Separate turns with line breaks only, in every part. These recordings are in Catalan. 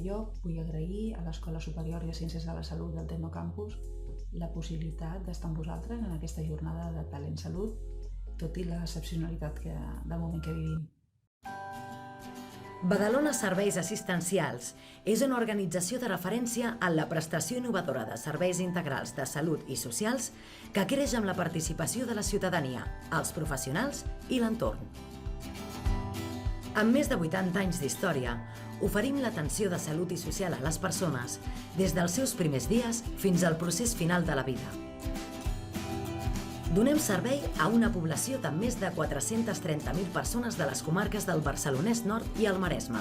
lloc, vull agrair a l'Escola Superior de Ciències de la Salut del Tecnocampus la possibilitat d'estar amb vosaltres en aquesta jornada de Talent Salut, tot i l'excepcionalitat del moment que vivim.
Badalona Serveis Assistencials és una organització de referència en la prestació innovadora de serveis integrals de salut i socials que creix amb la participació de la ciutadania, els professionals i l'entorn. Amb més de 80 anys d'història, oferim l'atenció de salut i social a les persones des dels seus primers dies fins al procés final de la vida. Donem servei a una població de més de 430.000 persones de les comarques del Barcelonès Nord i el Maresme,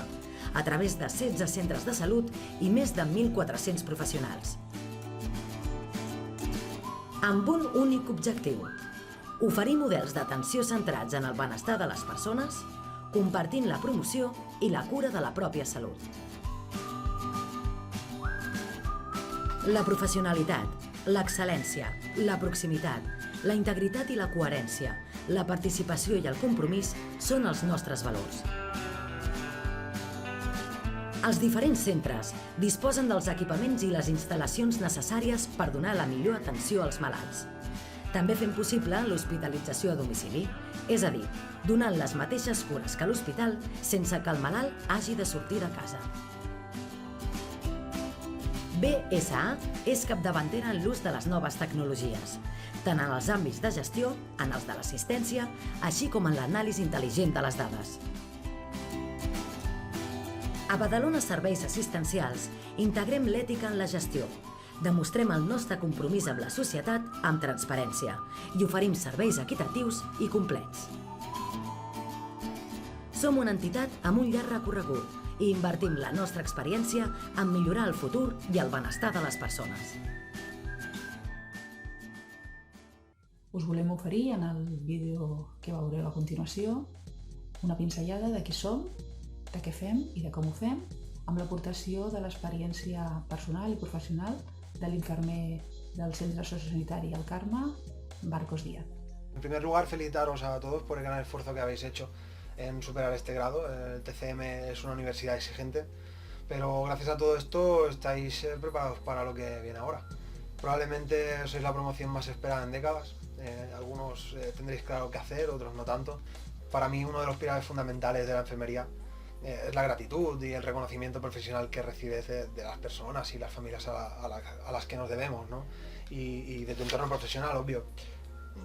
a través de 16 centres de salut i més de 1.400 professionals. Amb un únic objectiu: oferir models d'atenció centrats en el benestar de les persones, compartint la promoció i la cura de la pròpia salut. La professionalitat, l'excel·lència, la proximitat, la integritat i la coherència, la participació i el compromís són els nostres valors. Els diferents centres disposen dels equipaments i les instal·lacions necessàries per donar la millor atenció als malalts. També fem possible l'hospitalització a domicili, és a dir, donant les mateixes cures que a l'hospital sense que el malalt hagi de sortir de casa. BSA és capdavantera en l'ús de les noves tecnologies, tant en els àmbits de gestió, en els de l'assistència, així com en l'anàlisi intel·ligent de les dades. A Badalona Serveis Assistencials integrem l'ètica en la gestió, demostrem el nostre compromís amb la societat amb transparència i oferim serveis equitatius i complets. Som una entitat amb un llarg recorregut i invertim la nostra experiència en millorar el futur i el benestar de les persones.
Us volem oferir en el vídeo que veureu a continuació una pinzellada de qui som, de què fem i de com ho fem, amb l'aportació de l'experiència personal i professional de l'infermer del Centre Sociosanitari El Carme, Marcos Díaz.
En primer lugar, felicitaros a todos por el gran esfuerzo que habéis hecho en superar este grado. El TCM es una universidad exigente, pero gracias a todo esto estáis preparados para lo que viene ahora. Probablemente sois la promoción más esperada en décadas. Algunos tendréis claro qué hacer, otros no tanto. Para mí uno de los pilares fundamentales de la enfermería es la gratitud y el reconocimiento profesional que recibes de las personas y las familias a las que nos debemos, ¿no? Y de tu entorno profesional, obvio.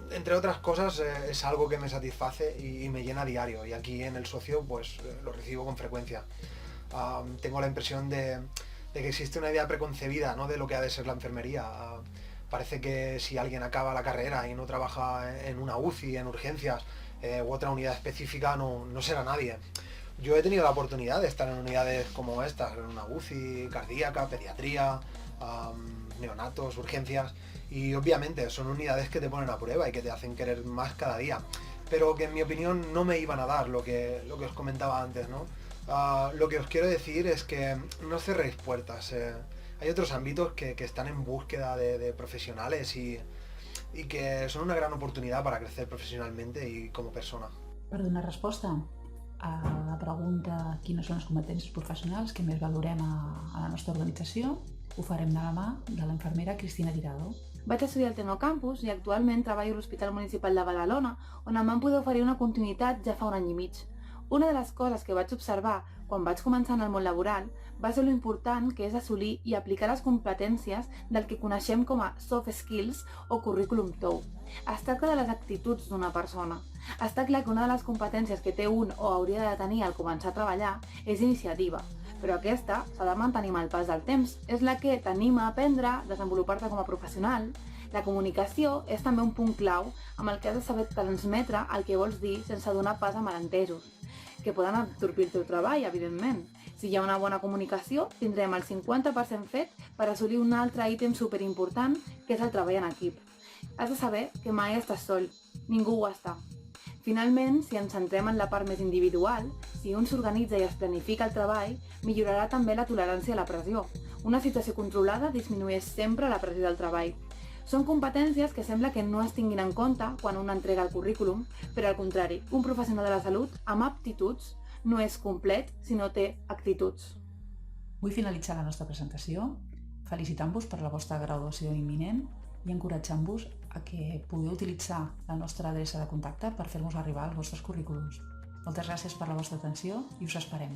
Entre otras cosas, es algo que me satisface y me llena a diario, y aquí en el socio pues lo recibo con frecuencia. Tengo la impresión de que existe una idea preconcebida, ¿no?, de lo que ha de ser la enfermería. Parece que si alguien acaba la carrera y no trabaja en una UCI, en urgencias u otra unidad específica, no será nadie. Yo he tenido la oportunidad de estar en unidades como estas, en una UCI, cardíaca, pediatría, neonatos, urgencias, y obviamente son unidades que te ponen a prueba y que te hacen querer más cada día, pero que en mi opinión no me iban a dar lo que os comentaba antes, ¿no? Lo que os quiero decir es que no cerréis puertas. Hay otros ámbitos que están en búsqueda de profesionales y que son una gran oportunidad para crecer professionalmente i com a persona.
Per donar resposta a la pregunta quines són les competències professionals que més valorem a la nostra organització, ho farem de la mà de l'infermera Cristina Tirado.
Vaig estudiar al Tecnocampus i actualment treballo a l'Hospital Municipal de Badalona, on em van poder oferir una continuïtat ja fa un any i mig. Una de les coses que vaig observar quan vaig començar en el món laboral va ser lo important que és assolir i aplicar les competències del que coneixem com a soft skills o currículum tou. Es tracta de les actituds d'una persona. Està clar que una de les competències que té un o hauria de tenir al començar a treballar és iniciativa, però aquesta s'ha de mantenir amb el pas del temps. És la que t'anima a aprendre, desenvolupar-te com a professional. La comunicació és també un punt clau amb el que has de saber transmetre el que vols dir sense donar pas a malentesos, que poden entorpir el teu treball, evidentment. Si hi ha una bona comunicació, tindrem el 50% fet per assolir un altre ítem superimportant, que és el treball en equip. Has de saber que mai estàs sol, ningú ho està. Finalment, si ens centrem en la part més individual, si un s'organitza i es planifica el treball, millorarà també la tolerància a la pressió. Una situació controlada disminueix sempre la pressió del treball. Són competències que sembla que no es tinguin en compte quan un entrega el currículum, però al contrari, un professional de la salut amb aptituds no és complet si no té actituds.
Vull finalitzar la nostra presentació felicitant-vos per la vostra graduació imminent i encoratjant-vos a que podeu utilitzar la nostra adreça de contacte per fer-nos arribar els vostres currículums. Moltes gràcies per la vostra atenció i us esperem.